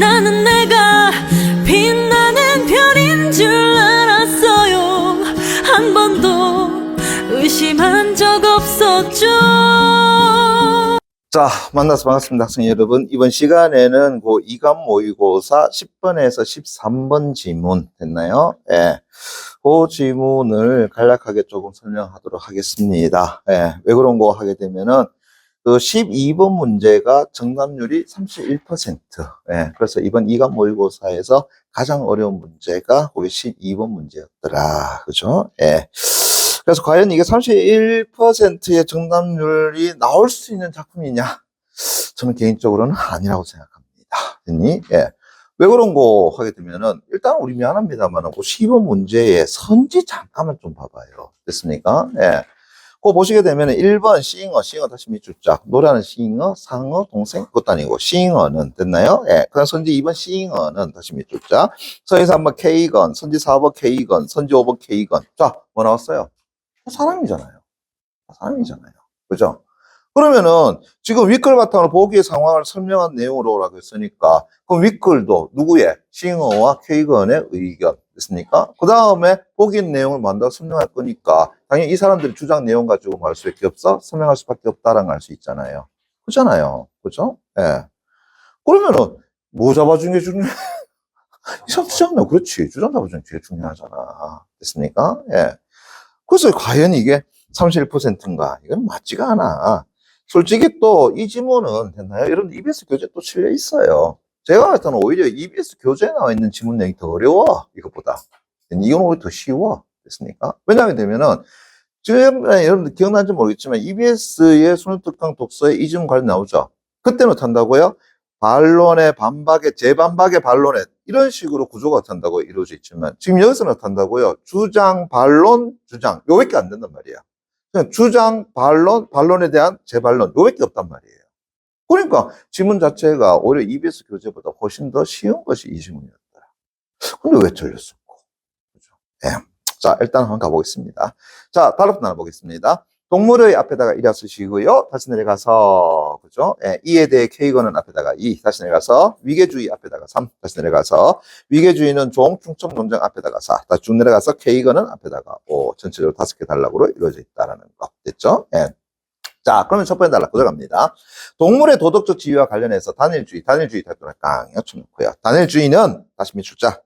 나는 내가 빛나는 별인 줄 알았어요. 한 번도 의심한 적 없었죠. 자, 만나서 반갑습니다. 학생 여러분. 이번 시간에는 고 2급 모의고사 10번에서 13번 지문 됐나요? 예. 그 지문을 간략하게 조금 설명하도록 하겠습니다. 예. 왜 그런 거 하게 되면은 그 12번 문제가 정답률이 31%. 예. 그래서 이번 2급 모의고사에서 가장 어려운 문제가 거기 12번 문제였더라. 그죠? 예. 그래서 과연 이게 31%의 정답률이 나올 수 있는 작품이냐? 저는 개인적으로는 아니라고 생각합니다. 됐니? 예. 왜 그런 거 하게 되면은, 일단 우리 미안합니다만, 그 12번 문제의 선지 잠깐만 좀 봐봐요. 됐습니까? 예. 그거 보시게 되면은 1번 싱어 다시 밑줄짝. 노래하는 싱어, 상어, 동생? 그것도 아니고, 싱어는 됐나요? 예. 그 다음 선지 2번 싱어는 다시 밑줄짝. 선지 3번 K건, 선지 4번 K건, 선지 5번 K건. 자, 뭐 나왔어요? 사람이잖아요. 사람이잖아요. 그죠? 그러면은 지금 윗글 바탕으로 보기의 상황을 설명한 내용으로라고 했으니까 그럼 윗글도 누구의? 싱어와 K건의 의견 됐습니까? 그 다음에 보기 내용을 만들어 설명할 거니까 당연히 이 사람들이 주장 내용 가지고 말 수밖에 없어? 설명할 수밖에 없다라는 걸 알 수 있잖아요. 그렇잖아요. 그죠? 예. 그러면은 뭐 잡아준 게 중요해? 이 사람 주장 그렇지. 주장 잡아주는 게 제일 중요하잖아. 됐습니까? 예. 그래서 과연 이게 31%인가? 이건 맞지가 않아. 솔직히 또 이 지문은 됐나요? 여러분 EBS 교재 또 실려 있어요. 제가 봤을 때는 오히려 EBS 교재에 나와 있는 지문 내용이 더 어려워. 이것보다. 이건 오히려 더 쉬워. 됐습니까? 왜냐하면 되면은 지금 여러분들 기억나는지 모르겠지만 EBS의 수능특강 독서에 이 지문 관련 나오죠. 그때는 어떻다고요? 반론의 반박의 재반박의 반론에 이런 식으로 구조가 탄다고 이루어져 있지만 지금 여기서는 어떻다고요? 주장, 반론, 주장 요밖에 안 된단 말이야. 그냥 주장, 반론, 반론에 대한 재반론 요밖에 없단 말이에요. 그러니까 지문 자체가 오히려 EBS 교재보다 훨씬 더 쉬운 것이 이 지문이었더라. 근데 왜 틀렸을까? 그죠? 예. 자, 일단 한번 가보겠습니다. 자, 다른 하나 보겠습니다. 동물의 앞에다가 1화 쓰시고요. 다시 내려가서, 그죠? 예, 이에 대해 K건은 앞에다가 2. 다시 내려가서, 위계주의 앞에다가 3. 다시 내려가서, 위계주의는 종, 충청, 논쟁 앞에다가 4. 다시 쭉 내려가서 K건은 앞에다가 5. 전체적으로 5개 단락으로 이루어져 있다라는 거. 됐죠? 예. 자, 그러면 첫 번째 단락 가져갑니다. 동물의 도덕적 지위와 관련해서 단일주의 탈도를 깡 여쭤놓고요. 단일주의는, 다시 밑줄자.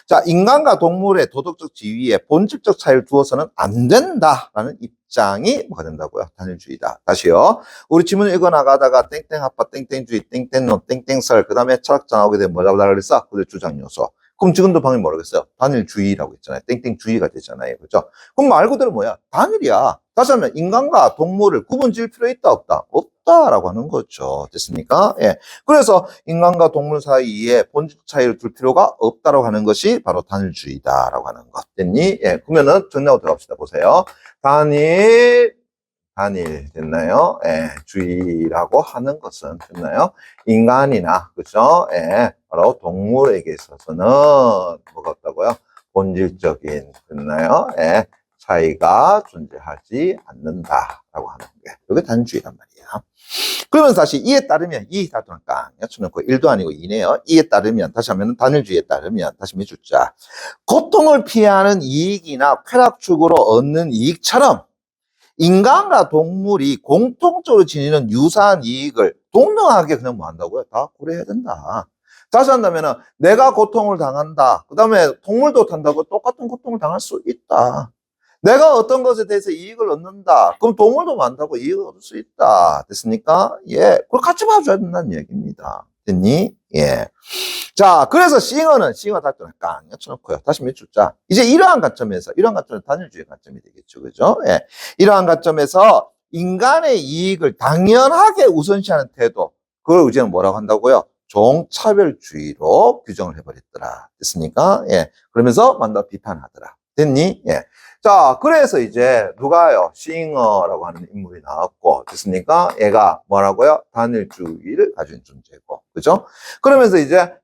자, 인간과 동물의 도덕적 지위에 본질적 차이를 두어서는 안 된다라는 입장이 뭐가 된다고요? 단일주의다. 다시요. 우리 지문 읽어나가다가 땡땡아빠, 땡땡주의, 땡땡론, 땡땡설, 그 다음에 철학자 나오게 되면 뭐라고 그랬어? 그들 주장 요소. 그럼 지금도 방금 모르겠어요. 단일주의라고 있잖아요. 땡땡주의가 되잖아요. 그죠? 그럼 말 그대로 뭐야? 단일이야. 다시 하면 인간과 동물을 구분 지을 필요 있다, 없다? 없다라고 하는 거죠. 됐습니까? 예. 그래서 인간과 동물 사이에 본질 차이를 둘 필요가 없다라고 하는 것이 바로 단일주의다라고 하는 것. 됐니? 예. 그러면은 정리하고 들어갑시다. 보세요. 단일 됐나요? 예, 주의라고 하는 것은 됐나요? 인간이나 그죠? 예, 바로 동물에게 있어서는 뭐가 없다고요? 본질적인 됐나요? 예, 차이가 존재하지 않는다라고 하는 게 이게 단주의란 말이야. 그러면 다시 이에 따르면 이 다투는 깡 여쭤놓고 1도 아니고 2네요. 이에 따르면 다시 하면 단일주의에 따르면 다시 밑줄자 고통을 피하는 이익이나 쾌락축으로 얻는 이익처럼 인간과 동물이 공통적으로 지니는 유사한 이익을 동등하게 그냥 뭐 한다고요? 다 고려해야 된다. 다시 한다면은 내가 고통을 당한다. 그 다음에 동물도 탄다고 똑같은 고통을 당할 수 있다. 내가 어떤 것에 대해서 이익을 얻는다. 그럼 동물도 많다고 이익을 얻을 수 있다. 됐습니까? 예. 그걸 같이 봐줘야 된다는 얘기입니다. 됐니? 예. 자, 그래서 싱어 다투는 깡 여쳐놓고요. 다시 밑줄자. 이제 이러한 관점에서 단일주의 관점이 되겠죠. 그죠? 예. 이러한 관점에서 인간의 이익을 당연하게 우선시하는 태도. 그걸 이제는 뭐라고 한다고요? 종차별주의로 규정을 해버렸더라. 됐습니까? 예. 그러면서 만나 비판하더라. 됐니? 예. 자, 그래서 이제 누가요? 싱어라고 하는 인물이 나왔고, 됐습니까? 얘가 뭐라고요? 단일주의를 가진 존재고, 그죠? 그러면서 이제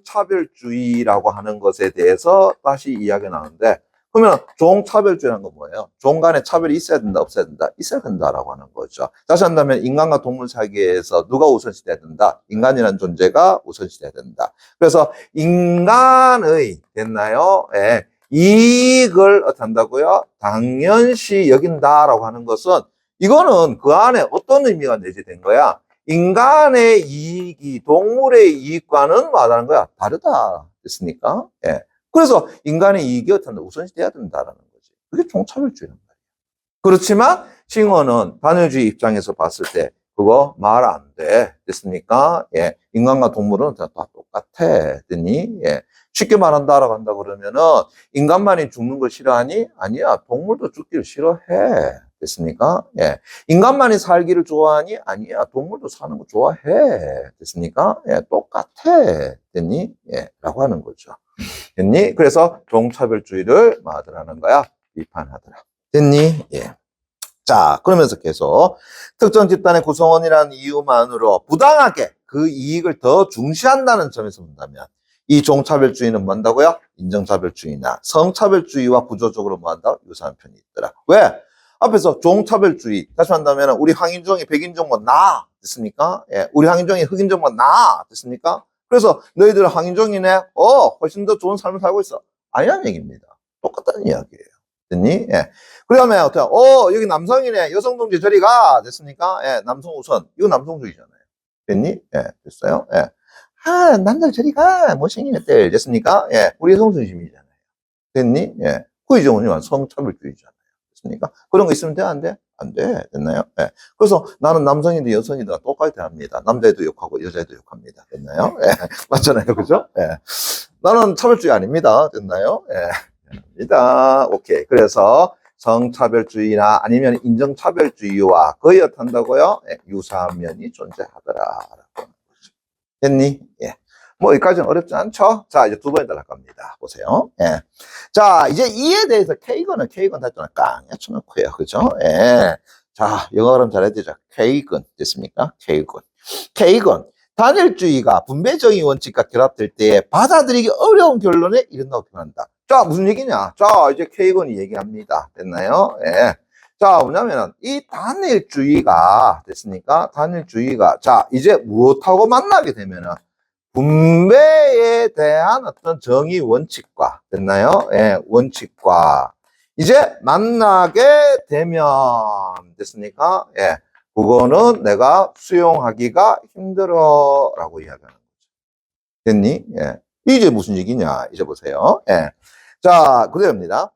종차별주의라고 하는 것에 대해서 다시 이야기가 나오는데, 그러면 종차별주의라는 건 뭐예요? 종 간에 차별이 있어야 된다, 없어야 된다? 있어야 된다라고 하는 거죠. 다시 한다면 인간과 동물 사이에서 누가 우선시돼야 된다? 인간이라는 존재가 우선시돼야 된다. 그래서 인간의 됐나요? 예, 이익을 어떻게 한다고요? 당연시 여긴다라고 하는 것은 이거는 그 안에 어떤 의미가 내재된 거야? 인간의 이익이 동물의 이익과는 말하는 거야. 다르다. 됐습니까? 예. 그래서 인간의 이익이 어떻게 한다? 우선시 돼야 된다라는 거지. 그게 종차별주의란 말이야. 그렇지만 칭어는 단일주의 입장에서 봤을 때 그거 말 안 돼. 됐습니까? 예. 인간과 동물은 다 똑같아. 됐니? 예. 쉽게 말한다라고 한다 그러면은 인간만이 죽는 걸 싫어하니? 아니야. 동물도 죽기를 싫어해. 됐습니까? 예. 인간만이 살기를 좋아하니? 아니야. 동물도 사는 거 좋아해. 됐습니까? 예. 똑같아. 됐니? 예. 라고 하는 거죠. 됐니? 그래서 종차별주의를 마하더라는 거야. 비판하더라. 됐니? 예. 자, 그러면서 계속 특정 집단의 구성원이라는 이유만으로 부당하게 그 이익을 더 중시한다는 점에서 본다면 이 종차별주의는 뭔다고요? 인정차별주의나 성차별주의와 구조적으로 뭐한다? 유사한 편이 있더라. 왜? 앞에서 종차별주의, 다시 한다면 우리 황인종이 백인종보다 나아. 됐습니까? 예. 우리 황인종이 흑인종보다 나아. 됐습니까? 그래서 너희들은 황인종이네? 훨씬 더 좋은 삶을 살고 있어. 아니라는 얘기입니다. 똑같다는 이야기예요. 됐니? 예. 그 다음에 어떻게, 여기 남성이네. 여성 동지 저리 가. 됐습니까? 예. 남성 우선. 이거 남성주의잖아요. 됐니? 예. 됐어요? 예. 남들 저리 가. 못생긴 애들. 됐습니까? 예. 우리 여성 중심이잖아요. 됐니? 예. 그 이정은 성차별주의잖아요. 됐습니까? 그런 거 있으면 돼? 안 돼? 안 돼. 됐나요? 예. 그래서 나는 남성이든 여성이든 똑같이 합니다. 남자애도 욕하고 여자애도 욕합니다. 됐나요? 예. 맞잖아요. 그죠? 예. 나는 차별주의 아닙니다. 됐나요? 예. 아닙니다. 오케이. 그래서 성차별주의나 아니면 인정차별주의와 거의 어떻다고요? 예. 유사한 면이 존재하더라라고 하는 거죠. 됐니? 예. 뭐, 여기까지는 어렵지 않죠? 자, 이제 두 번에 달할 겁니다. 보세요. 예. 자, 이제 이에 대해서 케이건은 했잖아. 깡, 쳐놓고요. 그죠? 예. 자, 영어 발음 잘해야 되죠. 케이건. 됐습니까? 케이건. 케이건. 단일주의가 분배정의 원칙과 결합될 때 받아들이기 어려운 결론에 이른다고 표현한다. 자, 무슨 얘기냐? 자, 이제 케이건이 얘기합니다. 됐나요? 예. 자, 뭐냐면은, 이 단일주의가, 됐습니까? 단일주의가, 자, 이제 무엇하고 만나게 되면은, 분배에 대한 어떤 정의 원칙과, 됐나요? 예, 원칙과, 이제 만나게 되면, 됐습니까? 예, 그거는 내가 수용하기가 힘들어, 라고 이야기하는 거죠. 됐니? 예. 이제 무슨 얘기냐? 이제 보세요. 예. 자, 그대로입니다.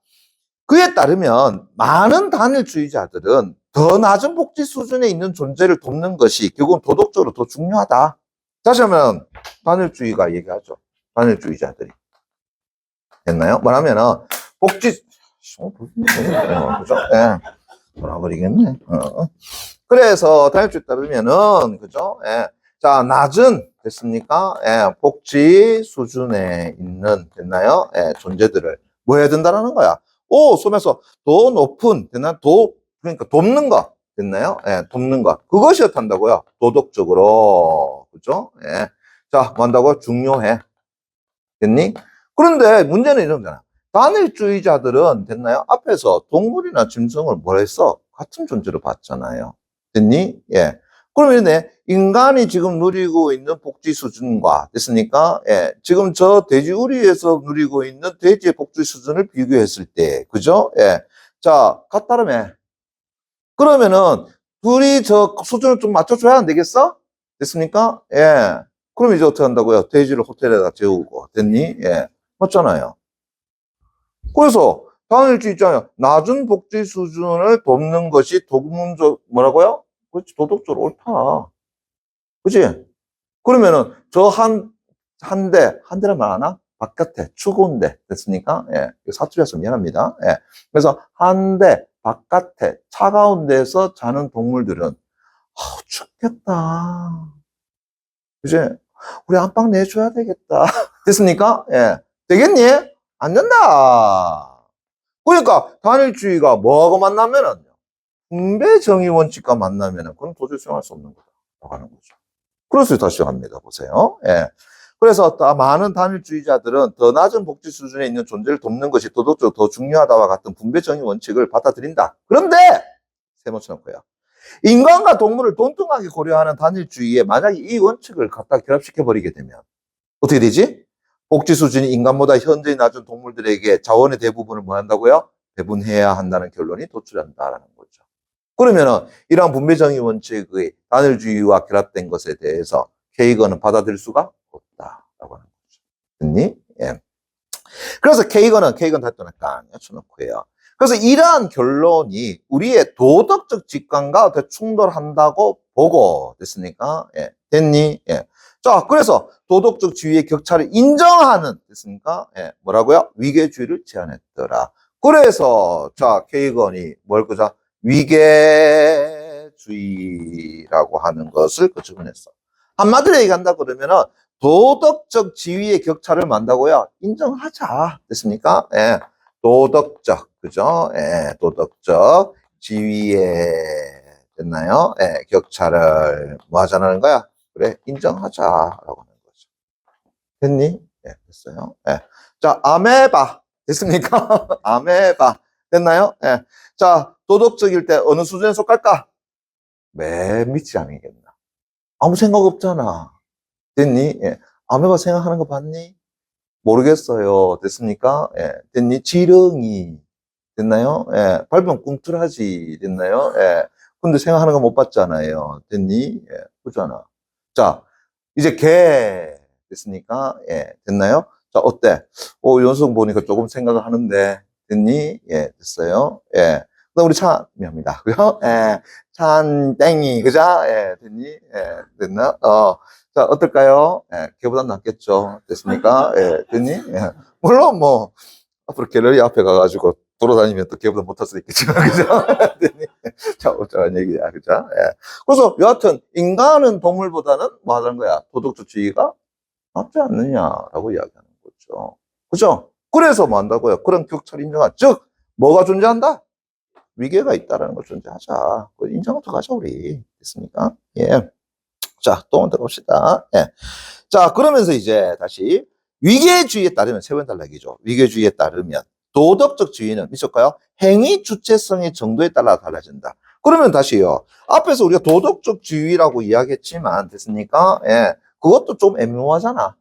그에 따르면 많은 단일주의자들은 더 낮은 복지 수준에 있는 존재를 돕는 것이 결국은 도덕적으로 더 중요하다. 다시 하면 단일주의가 얘기하죠. 단일주의자들이. 됐나요? 뭐냐면은 복지 그죠? 예. 돌아버리겠네. 그래서 단일주의에 따르면은 그죠? 예. 자, 낮은 됐습니까? 예. 복지 수준에 있는 됐나요? 예. 존재들을 뭐 해야 된다라는 거야. 소면서 더 높은 됐나? 그러니까 돕는 거 됐나요? 예, 돕는 거. 그것이 어떻다고요? 도덕적으로. 그죠? 예. 자, 뭐 한다고? 중요해. 됐니? 그런데 문제는 이런 거잖아. 단일주의자들은 됐나요? 앞에서 동물이나 짐승을 뭘 했어? 같은 존재로 봤잖아요. 됐니? 예. 그러면 인간이 지금 누리고 있는 복지 수준과 됐습니까? 예. 지금 저 돼지우리에서 누리고 있는 돼지의 복지 수준을 비교했을 때, 그죠? 예. 자, 같다라며. 그러면은 둘이 저 수준을 좀 맞춰줘야 안 되겠어? 됐습니까? 예. 그럼 이제 어떻게 한다고요? 돼지를 호텔에다 재우고 됐니? 예. 맞잖아요. 그래서 단일주의자는 낮은 복지 수준을 돕는 것이 뭐라고요? 그렇지, 도덕적으로 옳다. 그치? 그러면은 저 한 대란 말 하나? 바깥에, 추운데, 됐습니까? 예. 사투리라서 미안합니다. 예. 그래서 한 대, 바깥에, 차가운 데서 자는 동물들은, 춥겠다. 그치? 우리 안방 내줘야 되겠다. 됐습니까? 예. 되겠니? 안 된다. 그러니까, 단일주의가 뭐하고 만나면은, 분배 정의 원칙과 만나면은, 그건 도저히 수용할 수 없는 거다. 하는 거죠. 그래서 다시 합니다. 보세요. 예. 그래서 많은 단일주의자들은 더 낮은 복지 수준에 있는 존재를 돕는 것이 도덕적으로 더 중요하다와 같은 분배 정의 원칙을 받아들인다. 그런데 세모 쳐놓고요. 인간과 동물을 동등하게 고려하는 단일주의에 만약에 이 원칙을 갖다 결합시켜 버리게 되면 어떻게 되지? 복지 수준이 인간보다 현저히 낮은 동물들에게 자원의 대부분을 뭐 한다고요? 배분해야 한다는 결론이 도출한다라는 거죠. 그러면은 이러한 분배정의 원칙의 단일주의와 결합된 것에 대해서 케이건은 받아들일 수가 없다라고 하는 거죠. 됐니? 예. 그래서 케이건 다시 또 약간 쳐놓고요. 그래서 이러한 결론이 우리의 도덕적 직관과 어떻게 충돌한다고 보고 됐습니까? 예. 됐니? 예. 자, 그래서 도덕적 지위의 격차를 인정하는 됐습니까? 예. 뭐라고요? 위계주의를 제안했더라. 그래서 자, 케이건이 뭘 그자 위계주의라고 하는 것을 증언했어. 한마디로 얘기한다 그러면은 도덕적 지위의 격차를 만다고요? 인정하자. 됐습니까? 예. 도덕적, 그죠? 예. 도덕적 지위의, 됐나요? 예. 격차를 뭐 하자는 거야? 그래, 인정하자라고 하는 거죠. 됐니? 예. 됐어요. 예. 자, 아메바. 됐습니까? 아메바. 됐나요? 예. 자, 도덕적일 때 어느 수준에 속할까? 맨 밑이 아니겠나? 아무 생각 없잖아. 됐니? 예. 아메바 생각하는 거 봤니? 모르겠어요. 됐습니까? 예. 됐니? 지렁이. 됐나요? 예. 밟으면 꿈틀하지. 됐나요? 예. 근데 생각하는 거 못 봤잖아요. 됐니? 예. 그잖아. 자, 이제 개. 됐습니까? 예. 됐나요? 자, 어때? 연성 보니까 조금 생각을 하는데. 됐니? 예. 됐어요? 예. 그다음 우리 참이합니다. 그죠? 예. 찬땡이. 그죠? 예. 됐니? 예. 됐나? 자, 어떨까요? 예, 걔보단 낫겠죠. 됐습니까? 예, 됐니? 예. 물론 뭐, 앞으로 갤러리 앞에 가가지고 돌아다니면 또 걔보다 못할 수도 있겠지만, 그죠? 됐니? 자, 어쩌한 얘기야, 그죠? 예. 그래서 여하튼, 인간은 동물보다는 뭐 하자는 거야? 도덕주의가 낫지 않느냐라고 이야기하는 거죠. 그죠? 그래서 뭐 한다고요? 그런 격차를 인정한, 즉, 뭐가 존재한다? 위계가 있다라는 걸 존재하자. 그걸 인정하자 가자, 우리. 됐습니까? 예. 자, 또 들어봅시다. 예. 자, 그러면서 이제 다시 위계주의에 따르면 세 번 달라기죠. 위계주의에 따르면 도덕적 지위는 미쳤까요? 행위 주체성의 정도에 따라 달라진다. 그러면 다시요. 앞에서 우리가 도덕적 지위라고 이야기했지만 됐습니까? 예. 그것도 좀 애매하잖아.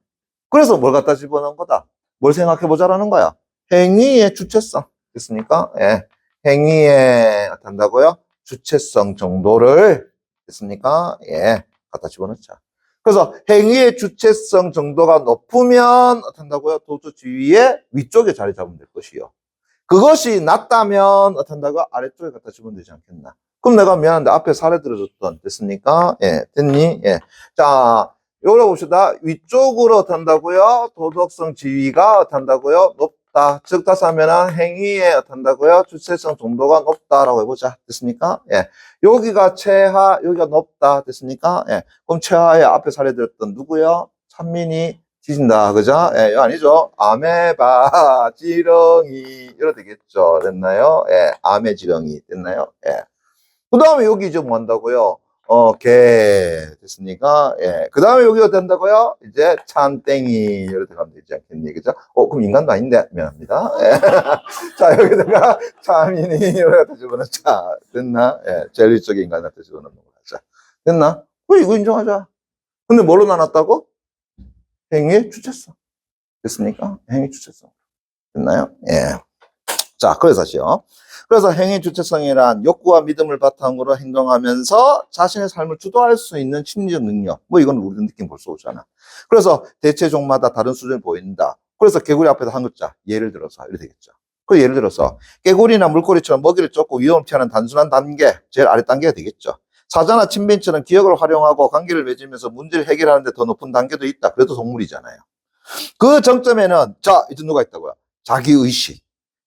그래서 뭘 갖다 집어넣은 거다. 뭘 생각해 보자라는 거야. 행위의 주체성. 됐습니까? 예. 행위의 한다고요? 주체성 정도를 됐습니까? 예. 갖다 집어넣자. 그래서 행위의 주체성 정도가 높으면 어떤다고요? 도덕주의의 위쪽에 자리 잡으면 될 것이요. 그것이 낮다면 어떤다고요? 아래쪽에 갖다 집으면 되지 않겠나. 그럼 내가 미안한데 앞에 사례 들어줬던 됐습니까? 예, 됐니? 예. 자, 요거 봅시다. 위쪽으로 어떤다고요? 도덕성 지위가 어떤다고요? 높다. 즉, 다시 하면은 행위에 어떤다고요? 주체성 정도가 높다라고 해보자. 됐습니까? 예. 여기가 최하, 여기가 높다. 됐습니까? 예. 그럼 최하의 앞에 사례 들었던 누구요? 찬민이 뒤진다. 그죠? 예, 이거 아니죠? 아메바, 지렁이. 이러 되겠죠. 됐나요? 예. 아메 지렁이. 됐나요? 예. 그 다음에 여기 이제 뭐 한다고요? 개. 됐습니까? 예. 그 다음에 여기가 된다고요? 이제 찬땡이. 이렇게 들어가면 되지 않겠니? 그죠? 그럼 인간도 아닌데. 미안합니다. 예. 자, 여기다가 참인이. 이렇게 집어넣자. 자, 됐나? 예. 젤리 쪽에 인간한테 집어넣는 거야. 자, 됐나? 이거 인정하자. 근데 뭘로 나눴다고? 행위의 주체성. 됐습니까? 행위 주체성. 됐나요? 예. 자, 그래서 다시요. 그래서 행위 주체성이란 욕구와 믿음을 바탕으로 행동하면서 자신의 삶을 주도할 수 있는 심리적 능력. 뭐 이건 우리 느낌 벌써 오잖아. 그래서 대체 종마다 다른 수준을 보인다. 그래서 개구리 앞에서 한 글자. 예를 들어서 이렇게 되겠죠. 그 예를 들어서 개구리나 물고리처럼 먹이를 쫓고 위험을 피하는 단순한 단계, 제일 아래 단계가 되겠죠. 사자나 침팬지처럼 기억을 활용하고 관계를 맺으면서 문제를 해결하는 데 더 높은 단계도 있다. 그래도 동물이잖아요. 그 정점에는 자, 이제 누가 있다고요? 자기의식,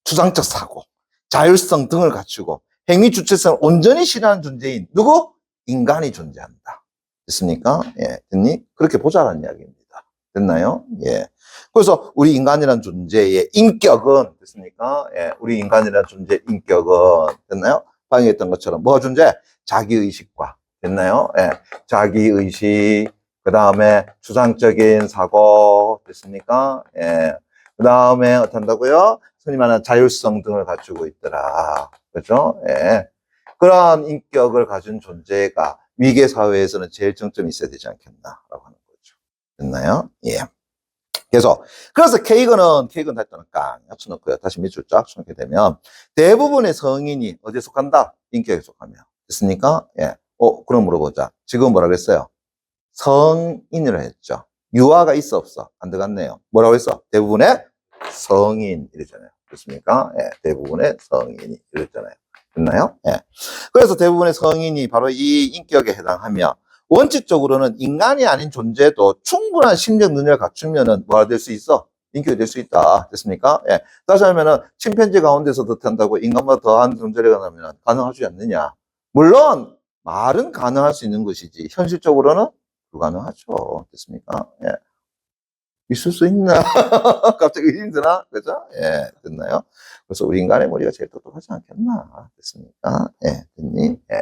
추상적 사고, 자율성 등을 갖추고 행위 주체성을 온전히 실현하는 존재인 누구? 인간이 존재한다. 됐습니까? 예, 됐니? 그렇게 보자라는 이야기입니다. 됐나요? 예. 그래서 우리 인간이라는 존재의 인격은 됐습니까? 예, 우리 인간이라는 존재의 인격은 됐나요? 방금 했던 것처럼 뭐가 존재? 자기의식과 됐나요? 예, 자기의식 그 다음에 추상적인 사고, 됐습니까? 예. 그 다음에 어떻게 한다고요? 흔히 말하는 자율성 등을 갖추고 있더라. 그죠? 예. 그러한 인격을 가진 존재가 위계 사회에서는 제일 정점이 있어야 되지 않겠나라고 하는 거죠. 됐나요? 예. 그래서 K근은 다시 깡 합쳐놓고요. 다시 밑줄 쫙 쳐놓게 되면 대부분의 성인이 어디에 속한다? 인격에 속하며. 됐습니까? 예. 그럼 물어보자. 지금 뭐라 그랬어요? 성인이라 했죠. 유아가 있어 없어? 안 들어갔네요. 뭐라고 했어? 대부분의 성인 이랬잖아요. 그렇습니까? 예. 대부분의 성인이 이랬잖아요. 됐나요? 예. 그래서 대부분의 성인이 바로 이 인격에 해당하며 원칙적으로는 인간이 아닌 존재도 충분한 심적 능력을 갖추면은 뭐가 될 수 있어? 인격이 될 수 있다. 됐습니까? 예. 다시 하면은 침팬지 가운데서도 한다고 인간보다 더한 존재가 나면 가능하지 않느냐? 물론 말은 가능할 수 있는 것이지 현실적으로는 불가능하죠. 됐습니까? 예. 있을 수 있나? 갑자기 힘드나? 그죠? 예, 됐나요? 그래서 우리 인간의 머리가 제일 똑똑하지 않겠나? 됐습니까? 예, 됐니? 예.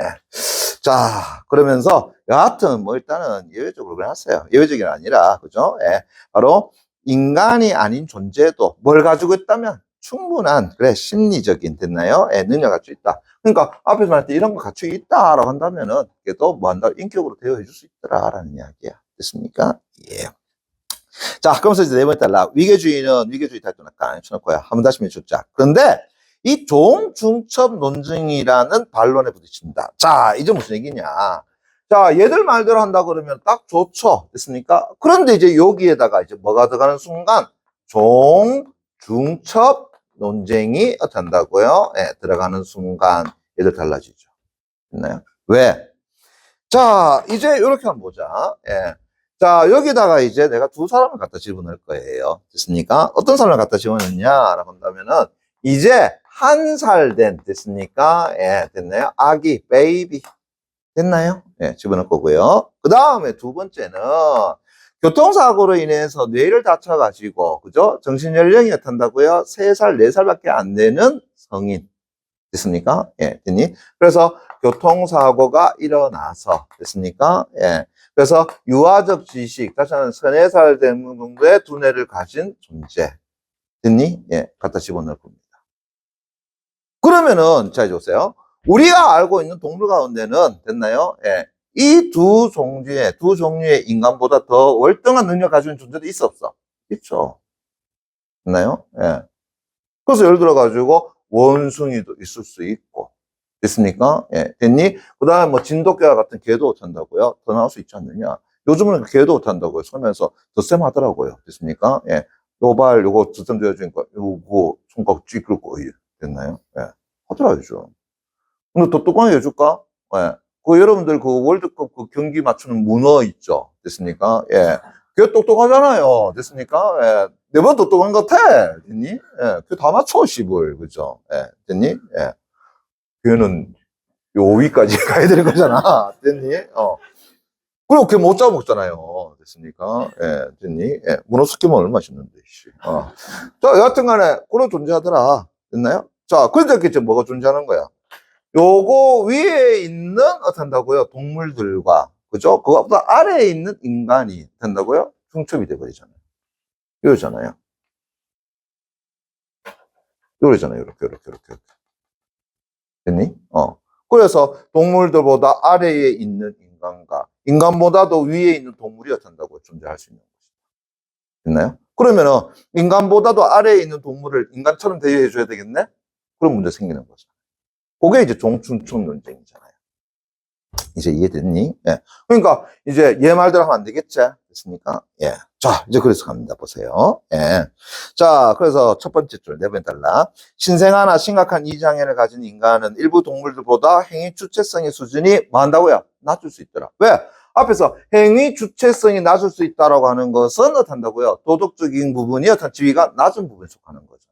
자, 그러면서 여하튼 뭐 일단은 예외적으로 그래놨어요. 예외적이 아니라, 그죠? 예. 바로 인간이 아닌 존재도 뭘 가지고 있다면 충분한, 그래, 심리적인, 됐나요? 예, 능력을 갖추고 있다. 그러니까 앞에서 말할 때 이런 거 갖추고 있다라고 한다면은 이게 또 뭐 한다? 인격으로 대여해 줄 수 있더라라는 이야기야. 됐습니까? 예. 자, 그러면서 이제 네 번째 달라. 위계주의는 위계주의 탈도는 깡 쳐놓고요. 한번 다시 해줬자. 그런데 이 종중첩 논증이라는 반론에 부딪힌다. 자, 이제 무슨 얘기냐. 자, 얘들 말대로 한다 그러면 딱 좋죠. 됐습니까? 그런데 이제 여기에다가 이제 뭐가 들어가는 순간 종중첩 논쟁이 어떻게 한다고요? 예, 들어가는 순간 얘들 달라지죠. 됐나요? 왜? 자, 이제 이렇게 한번 보자. 예. 자, 여기다가 이제 내가 두 사람을 갖다 집어넣을 거예요. 됐습니까? 어떤 사람을 갖다 집어넣냐라고 한다면은, 이제 1살 된, 됐습니까? 예, 됐나요? 아기, 베이비. 됐나요? 예, 집어넣을 거고요. 그 다음에 두 번째는, 교통사고로 인해서 뇌를 다쳐가지고, 그죠? 정신연령이 어떻다고요? 3살, 4살밖에 안 되는 성인. 됐습니까? 예, 됐니? 그래서 교통사고가 일어나서, 됐습니까? 예. 그래서 유아적 지식, 다시 한번 3-4살 되는 정도의 두뇌를 가진 존재. 됐니? 예, 갖다 집어넣을 겁니다. 그러면은, 자, 이제 보세요. 우리가 알고 있는 동물 가운데는, 됐나요? 예. 이 두 종류의 인간보다 더 월등한 능력 가지고 있는 존재도 있어, 없어? 있죠. 됐나요? 예. 그래서 예를 들어가지고, 원숭이도 있을 수 있고, 됐습니까? 예, 됐니? 그 다음에 뭐 진돗개와 같은 개도 탄다고요? 더 나올 수 있지 않느냐? 요즘은 개도 탄다고요. 서면서 덧셈 하더라고요. 됐습니까? 예. 요거 덧셈 되어주니까 요거 손가락 찌그고, 됐나요? 예. 하더라고요, 요즘. 근데 더 똑똑하게 해줄까? 예. 여러분들 월드컵 경기 맞추는 문어 있죠? 됐습니까? 예. 걔 똑똑하잖아요. 됐습니까? 예. 내보다 똑똑한 것 같아. 됐니? 예. 걔 다 맞춰, 10을. 그죠? 예. 됐니? 예. 걔는 요 5위까지 가야 되는 거잖아. 됐니? 그리고 걔 못 잡아먹잖아요. 됐습니까? 예. 됐니? 예. 문어 스키면 얼마나 맛있는데, 씨. 자, 여하튼 간에, 그런 존재하더라. 됐나요? 자, 그런데 이제 뭐가 존재하는 거야? 요거 위에 있는, 한다고요? 동물들과, 그죠? 그거보다 아래에 있는 인간이 된다고요? 중첩이 돼버리잖아요. 이러잖아요. 이러잖아요. 이렇게. 됐니? 그래서 동물들보다 아래에 있는 인간과 인간보다도 위에 있는 동물이 어떤다고 존재할 수 있는 것이다. 됐나요? 그러면은 인간보다도 아래에 있는 동물을 인간처럼 대우해 줘야 되겠네? 그런 문제 생기는 거죠. 그게 이제 종중첩 논쟁이잖아요. 이제 이해됐니? 예. 그러니까 이제 얘 말대로 하면 안 되겠지? 됐습니까? 예. 자, 이제 그래서 갑니다. 보세요. 예. 자, 그래서 첫 번째 줄, 네 번째 달라. 신생아나 심각한 이장애를 가진 인간은 일부 동물들보다 행위 주체성의 수준이 뭐 한다고요? 낮출 수 있더라. 왜? 앞에서 행위 주체성이 낮을 수 있다라고 하는 것은 어떻다고요? 도덕적인 부분이 어떤 지위가 낮은 부분에 속하는 거죠.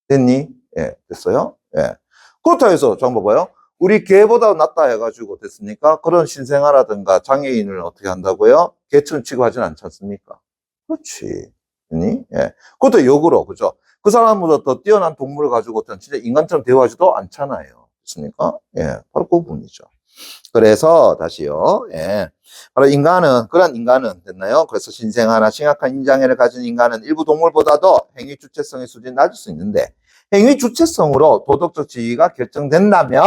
됐니? 예. 됐어요? 예. 그렇다 해서, 잠깐 봐봐요. 우리 개보다 낫다 해가지고 됐습니까? 그런 신생아라든가 장애인을 어떻게 한다고요? 개처럼 취급하지는 않지 않습니까? 그렇지. 니? 예. 그것도 역으로, 그죠? 그 사람보다 더 뛰어난 동물을 가지고 진짜 인간처럼 대우하지도 않잖아요. 됐습니까? 예. 바로 그 부분이죠. 그래서 다시요. 예. 바로 인간은 그런 인간은 됐나요? 그래서 신생아나 심각한 인장애를 가진 인간은 일부 동물보다도 행위 주체성의 수준이 낮을 수 있는데 행위 주체성으로 도덕적 지위가 결정된다면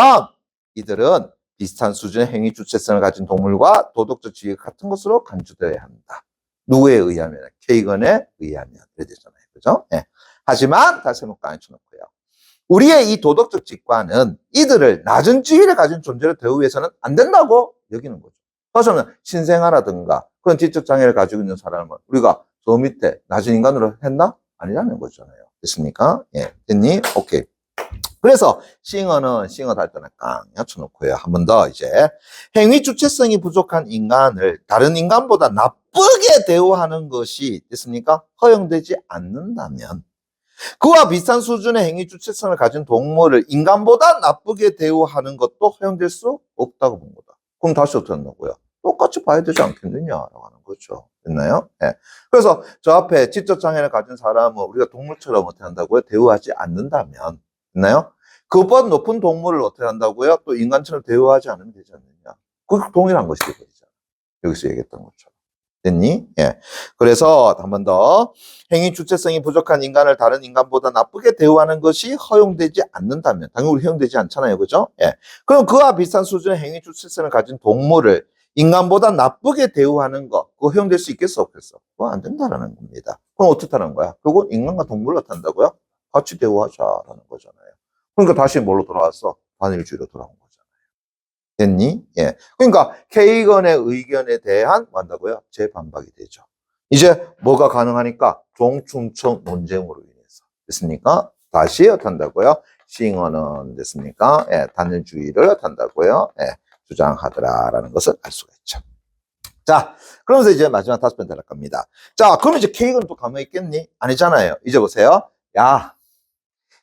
이들은 비슷한 수준의 행위 주체성을 가진 동물과 도덕적 지위가 같은 것으로 간주되어야 한다. 누구에 의하면? 케이건에 의하면. 그래야 되잖아요. 그죠? 예. 하지만 다시 한번 까놓고요. 우리의 이 도덕적 직관은 이들을 낮은 지위를 가진 존재로 대우해서는 안 된다고 여기는 거죠. 그래서는 신생아라든가 그런 지적 장애를 가지고 있는 사람은 우리가 저 밑에 낮은 인간으로 했나? 아니라는 거잖아요. 됐습니까? 예. 됐니? 오케이. 그래서 싱어는 싱어 달 때는 깡 맞춰놓고요. 한 번 더 이제 행위 주체성이 부족한 인간을 다른 인간보다 나쁘게 대우하는 것이 됐습니까? 허용되지 않는다면 그와 비슷한 수준의 행위 주체성을 가진 동물을 인간보다 나쁘게 대우하는 것도 허용될 수 없다고 본 거다. 그럼 다시 어떻게 한다고요? 똑같이 봐야 되지 않겠느냐라고 하는 거죠. 됐나요? 예. 그래서 저 앞에 지적 장애를 가진 사람은 우리가 동물처럼 어떻게 한다고요? 대우하지 않는다면, 됐나요? 그것보다 높은 동물을 어떻게 한다고요? 또 인간처럼 대우하지 않으면 되지 않느냐? 그 동일한 것이 되죠. 여기서 얘기했던 것처럼. 됐니? 예. 그래서 한 번 더 행위 주체성이 부족한 인간을 다른 인간보다 나쁘게 대우하는 것이 허용되지 않는다면 당연히 허용되지 않잖아요. 그죠? 예. 그럼 그와 비슷한 수준의 행위 주체성을 가진 동물을 인간보다 나쁘게 대우하는 거 그거 허용될 수 있겠어 없겠어? 그거 안 된다라는 겁니다. 그럼 어떻게 하는 거야? 그건 인간과 동물로 한다고요? 같이 대우하자라는 거잖아요. 그러니까 다시 뭘로 돌아왔어? 반일주의로 돌아온 거잖아요. 됐니? 예. 그러니까 케이건의 의견에 대한 뭐 한다고요? 재반박이 되죠. 이제 뭐가 가능하니까 종충청 논쟁으로 인해서 됐습니까? 다시 어떤다고요? 싱어는 됐습니까? 예, 단일주의를 어떤다고요? 예, 주장하더라라는 것을 알 수가 있죠. 자, 그러면서 이제 마지막 5번 들어갈 겁니다. 자, 그럼 이제 케이건은 또 가만히 있겠니? 아니잖아요. 이제 보세요. 야,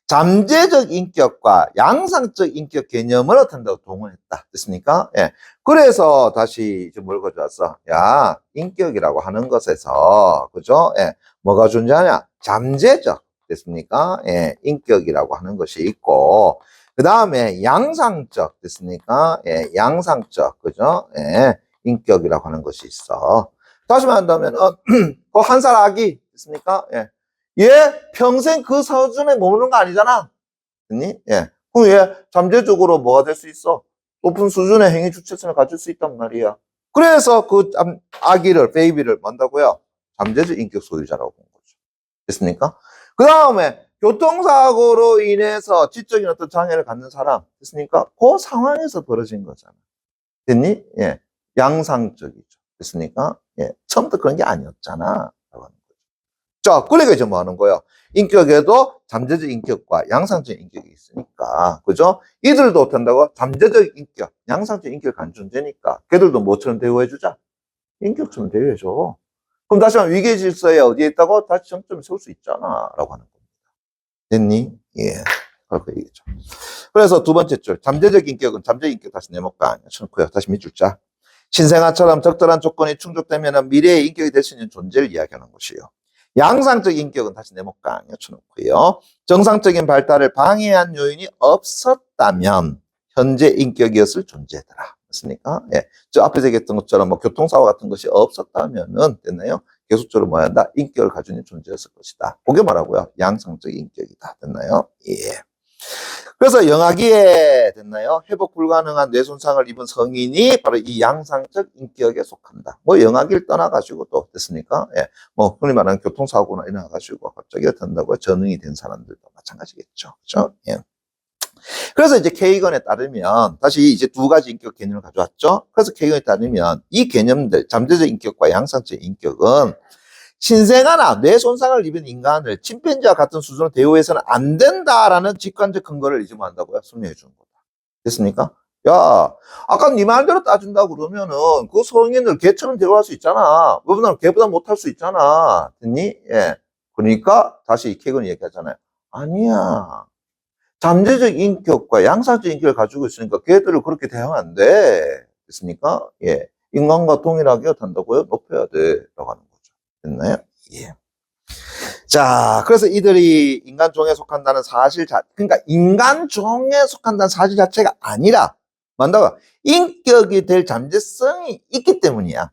잠재적 인격과 양상적 인격 개념을 어떤다고 동원했다. 됐습니까? 예. 그래서 다시 이제 뭘 가져왔어? 야, 인격이라고 하는 것에서, 그죠? 예. 뭐가 존재하냐? 잠재적. 됐습니까? 예. 인격이라고 하는 것이 있고, 그 다음에 양상적. 됐습니까? 예. 양상적. 그죠? 예. 인격이라고 하는 것이 있어. 다시 말한다면, 그 한 살 아기. 됐습니까? 예. 얘 평생 그 수준에 머무는 거 아니잖아. 됐니? 예. 그럼 얘 잠재적으로 뭐가 될 수 있어? 높은 수준의 행위 주체성을 가질 수 있단 말이야. 그래서 그 아기를, 베이비를 뭔다고요? 잠재적 인격 소유자라고 본 거죠. 됐습니까? 그 다음에 교통사고로 인해서 지적인 어떤 장애를 갖는 사람. 됐습니까? 그 상황에서 벌어진 거잖아. 됐니? 예. 양상적이죠. 됐습니까? 예. 처음부터 그런 게 아니었잖아. 자, 그러니까 이제 뭐 하는 거야? 인격에도 잠재적 인격과 양상적 인격이 있으니까, 그죠? 이들도 어떤다고? 잠재적 인격, 양상적 인격을 가진 존재니까, 걔들도 뭐처럼 대우해주자? 인격처럼 대우해줘. 그럼 다시 한번 위계 질서에 어디에 있다고? 다시 정점을 세울 수 있잖아. 라고 하는 겁니다. 됐니? 예. 그렇게 얘기죠. 그래서 두 번째 줄, 잠재적 인격은 잠재적 인격 다시 내목가 쳐놓고요. 다시 밑줄자. 신생아처럼 적절한 조건이 충족되면 미래의 인격이 될 수 있는 존재를 이야기하는 것이요. 양상적 인격은 다시 네모깡 쳐놓고요. 정상적인 발달을 방해한 요인이 없었다면 현재 인격이었을 존재더라. 맞습니까? 예. 저 앞에서 얘기했던 것처럼 뭐 교통사고 같은 것이 없었다면은 됐나요? 계속적으로 뭐야 한다? 인격을 가지고 있는 존재였을 것이다. 그게 뭐라고요? 양상적 인격이다. 됐나요? 예. 그래서 영아기에 됐나요? 회복 불가능한 뇌 손상을 입은 성인이 바로 이 양상적 인격에 속한다. 뭐 영아기를 떠나가지고 또 됐습니까? 예. 뭐 흔히 말하는 교통사고나 일어나가지고 갑자기 된다고 전응이 된 사람들도 마찬가지겠죠. 그죠? 예. 그래서 이제 케이건에 따르면 다시 이제 두 가지 인격 개념을 가져왔죠. 그래서 케이건에 따르면 이 개념들 잠재적 인격과 양상적 인격은 신생아나 뇌 손상을 입은 인간을 침팬지와 같은 수준으로 대우해서는 안 된다라는 직관적 근거를 이제 뭐 한다고요? 설명해 주는 거다. 됐습니까? 야, 아까 네 말대로 따진다 그러면은 그 성인을 개처럼 대우할 수 있잖아. 그보다 개보다 못할 수 있잖아. 됐니? 예. 그러니까 다시 케이건이 얘기하잖아요. 아니야. 잠재적 인격과 양상적 인격을 가지고 있으니까 걔들을 그렇게 대하면 안 돼. 됐습니까? 예. 인간과 동일하게 한다고요? 높여야 돼. 라고 하는 거죠. 됐나요? 예. 자, 그래서 이들이 인간종에 속한다는 사실 그러니까 인간종에 속한다는 사실 자체가 아니라 만다가 인격이 될 잠재성이 있기 때문이야.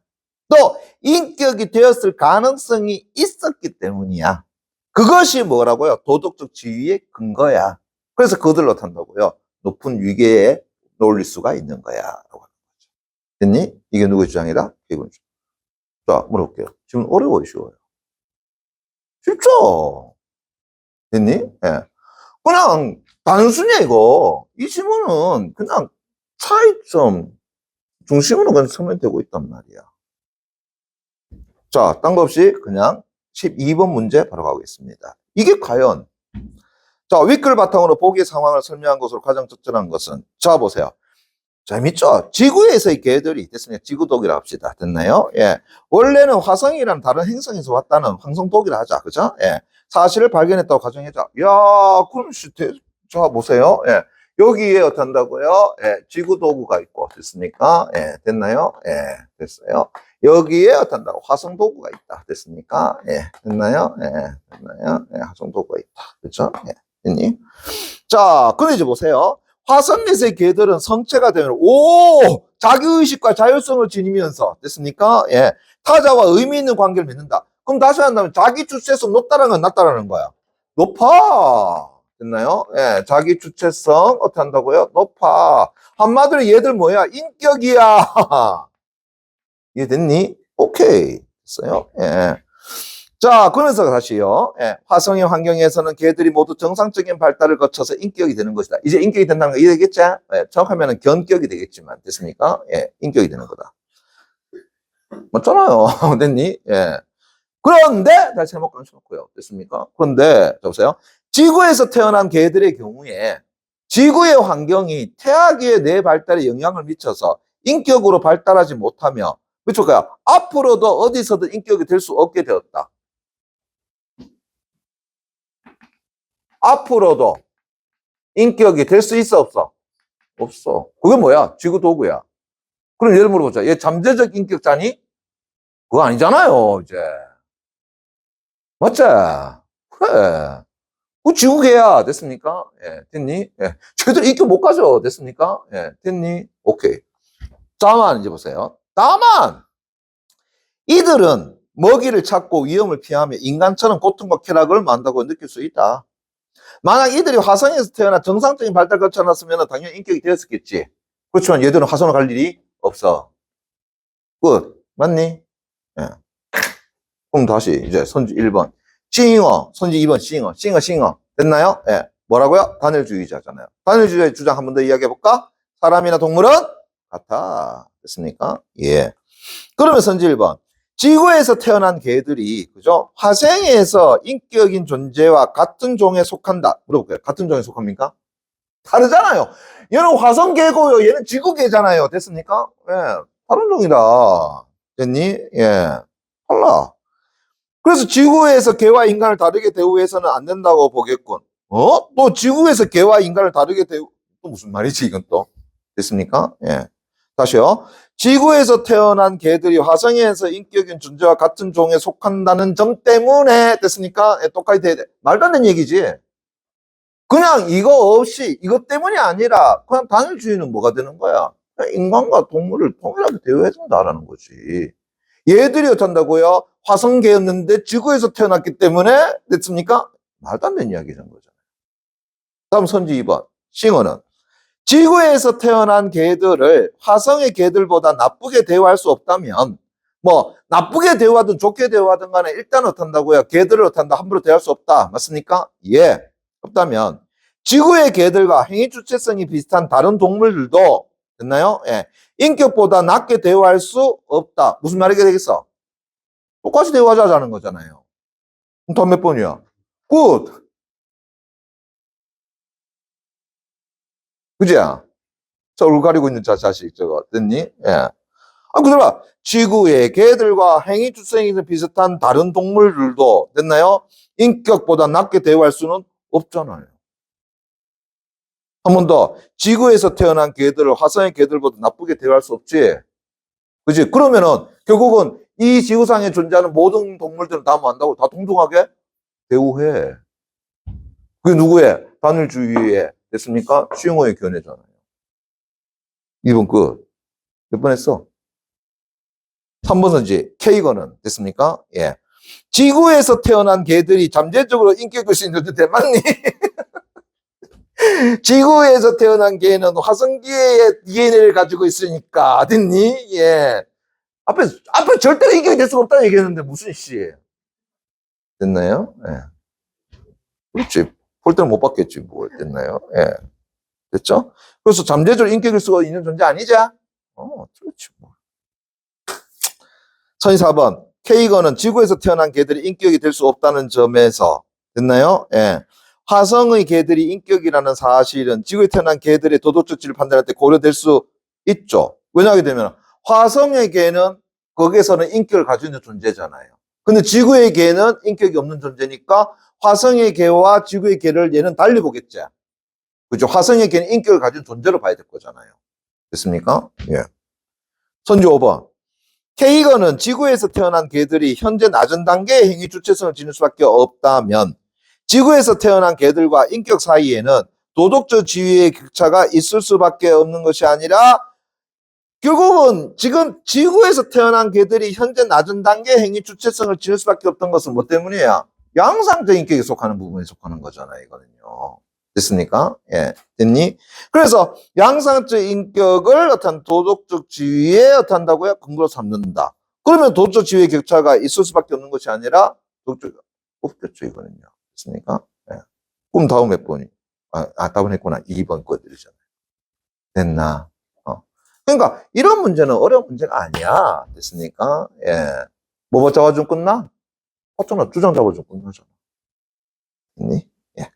또 인격이 되었을 가능성이 있었기 때문이야. 그것이 뭐라고요? 도덕적 지위의 근거야. 그래서 그들로 탄다고요. 높은 위계에 올릴 수가 있는 거야. 라고 하는 거죠. 됐니? 이게 누구의 주장이다? 이건. 자, 물어볼게요. 지금 어려워요, 쉬워요? 쉽죠? 됐니? 예. 그냥 단순히 이거 이 지문은 그냥 차이점 중심으로 그냥 설명되고 있단 말이야. 자, 딴 거 없이 그냥 12번 문제 바로 가겠습니다. 이게 과연 자, 윗글 바탕으로 보기의 상황을 설명한 것으로 가장 적절한 것은 자, 보세요. 재밌죠? 지구에서의 개들이 됐으니까 지구독이라 합시다. 됐나요? 예. 원래는 화성이라는 다른 행성에서 왔다는 황성독이라 하자. 그죠? 예. 사실을 발견했다고 가정하자. 야, 그럼 자, 보세요. 예. 여기에 어떻게 한다고요? 예. 지구도구가 있고, 됐습니까? 예. 됐나요? 예. 됐어요. 여기에 어떻게 한다고? 화성도구가 있다. 됐습니까? 예. 됐나요? 예. 됐나요? 예. 화성도구가 있다. 그죠? 예. 됐니? 자, 근데 이제 보세요. 화성에서의 개들은 성체가 되면 자기의식과 자율성을 지니면서 됐습니까? 예, 타자와 의미 있는 관계를 맺는다. 그럼 다시 한다면 자기 주체성 높다라는 건 낮다라는 거야. 높아. 됐나요? 예, 자기 주체성 어떻게 한다고요? 높아. 한마디로 얘들 뭐야? 인격이야. 이해됐니? 오케이. 됐어요? 예. 자, 그래서 다시요. 예, 화성의 환경에서는 개들이 모두 정상적인 발달을 거쳐서 인격이 되는 것이다. 이제 인격이 된다는 거 이해되겠지? 예, 정확하면 견격이 되겠지만, 됐습니까? 예, 인격이 되는 거다. 맞잖아요. 됐니? 예. 그런데, 다시 해먹고 앉혀놓고요. 됐습니까? 그런데, 자, 보세요. 지구에서 태어난 개들의 경우에 지구의 환경이 태아기의 뇌 발달에 영향을 미쳐서 인격으로 발달하지 못하며, 그렇죠? 앞으로도 어디서든 인격이 될 수 없게 되었다. 앞으로도 인격이 될 수 있어, 없어? 없어. 그게 뭐야? 지구 도구야. 그럼 예를 물어보자. 얘 잠재적 인격자니? 그거 아니잖아요, 이제. 맞지? 그래. 그 지구개야. 됐습니까? 예, 됐니? 예. 쟤들 인격 못 가져. 됐습니까? 예, 됐니? 오케이. 다만, 이제 보세요. 다만, 이들은 먹이를 찾고 위험을 피하며 인간처럼 고통과 쾌락을 만다고 느낄 수 있다. 만약 이들이 화성에서 태어나 정상적인 발달 거쳐 놨으면 당연히 인격이 되었겠지. 그렇지만 얘들은 화성을 갈 일이 없어. 끝. 맞니? 예. 그럼 다시 이제 선지 1번. 싱어. 선지 2번 싱어. 됐나요? 예. 뭐라고요? 단일주의자잖아요. 단일주의자의 주장 한 번 더 이야기해볼까? 사람이나 동물은 같아. 됐습니까? 예. 그러면 선지 1번. 지구에서 태어난 개들이, 그죠? 화성에서 인격인 존재와 같은 종에 속한다. 물어볼게요. 같은 종에 속합니까? 다르잖아요. 얘는 화성개고요. 얘는 지구개잖아요. 됐습니까? 예. 다른 종이다. 됐니? 예. 달라. 그래서 지구에서 개와 인간을 다르게 대우해서는 안 된다고 보겠군. 또 지구에서 개와 인간을 다르게 또 무슨 말이지, 이건 또. 됐습니까? 예. 다시요. 지구에서 태어난 개들이 화성에서 인격인 존재와 같은 종에 속한다는 점 때문에 됐습니까? 예, 똑같이 돼야 돼. 말도 안 되는 얘기지. 그냥 이거 없이 이것 때문이 아니라 그냥 단일주의는 뭐가 되는 거야? 그냥 인간과 동물을 동일하게 대우해 준다라는 거지. 얘들이 어쩐다고요? 화성개였는데 지구에서 태어났기 때문에 됐습니까? 말도 안 되는 이야기라는 거잖아요. 다음 선지 2번. 싱어는 지구에서 태어난 개들을 화성의 개들보다 나쁘게 대우할 수 없다면 뭐 나쁘게 대우하든 좋게 대우하든 간에 일단 어떤다고요? 개들을 어떤다 함부로 대할 수 없다. 맞습니까? 예. 없다면 지구의 개들과 행위 주체성이 비슷한 다른 동물들도 됐나요? 예. 인격보다 낮게 대우할 수 없다. 무슨 말이 되겠어? 똑같이 대우하자는 거잖아요. 그럼 더 몇 번이야? 굿. 그지? 저 얼굴 가리고 있는 자식 저거 됐니? 예. 아, 그들아 지구의 개들과 행위 주체성이 비슷한 다른 동물들도 됐나요? 인격보다 낮게 대우할 수는 없잖아요. 한 번 더. 지구에서 태어난 개들을 화성의 개들보다 나쁘게 대우할 수 없지. 그지? 그러면은 결국은 이 지구상에 존재하는 모든 동물들은 다 뭐 한다고? 다 동등하게 대우해. 그게 누구의? 단일주의의 됐습니까? 싱어의 견해잖아요. 2번 끝. 몇 번 했어? 3번 선지. K거는 됐습니까? 예. 지구에서 태어난 개들이 잠재적으로 인격을 신는데 맞니? 지구에서 태어난 개는 화성기의 DNA를 가지고 있으니까 됐니? 예. 앞에 절대로 인격이 될 수가 없다는 얘기했는데 무슨 씨? 됐나요? 예. 그렇지. 볼 때는 못 봤겠지 뭘. 됐나요? 예. 됐죠? 그래서 잠재적으로 인격일 수가 있는 존재 아니죠? 그렇지 뭐. 선이 4번. K거는 지구에서 태어난 개들이 인격이 될 수 없다는 점에서 됐나요? 예. 화성의 개들이 인격이라는 사실은 지구에 태어난 개들의 도덕적 질을 판단할 때 고려될 수 있죠. 왜냐하게 되면 화성의 개는 거기에서는 인격을 가지고 있는 존재잖아요. 근데 지구의 개는 인격이 없는 존재니까 화성의 개와 지구의 개를 얘는 달리 보겠죠. 그죠? 화성의 개는 인격을 가진 존재로 봐야 될 거잖아요. 됐습니까? 예. 선지 5번. K거는 지구에서 태어난 개들이 현재 낮은 단계의 행위 주체성을 지닐 수밖에 없다면 지구에서 태어난 개들과 인격 사이에는 도덕적 지위의 격차가 있을 수밖에 없는 것이 아니라 결국은 지금 지구에서 태어난 개들이 현재 낮은 단계의 행위 주체성을 지닐 수밖에 없던 것은 뭐 때문이야? 양상적 인격에 속하는 부분에 속하는 거잖아요. 이거는요. 됐습니까? 예. 됐니? 그래서 양상적 인격을 어떤 도덕적 지위에 어떤다고요? 근거로 삼는다. 그러면 도덕적 지위의 격차가 있을 수밖에 없는 것이 아니라 도덕적 없겠죠. 이거는요. 됐습니까? 예. 그럼 다음 몇 번이? 답은 했구나. 2번 거드리잖아요. 됐나? 그러니까 이런 문제는 어려운 문제가 아니야. 됐습니까? 예. 뭐 잡아주면 끝나? 어쩌나 주장 잡아주면 끝나잖아. 됐니? 예.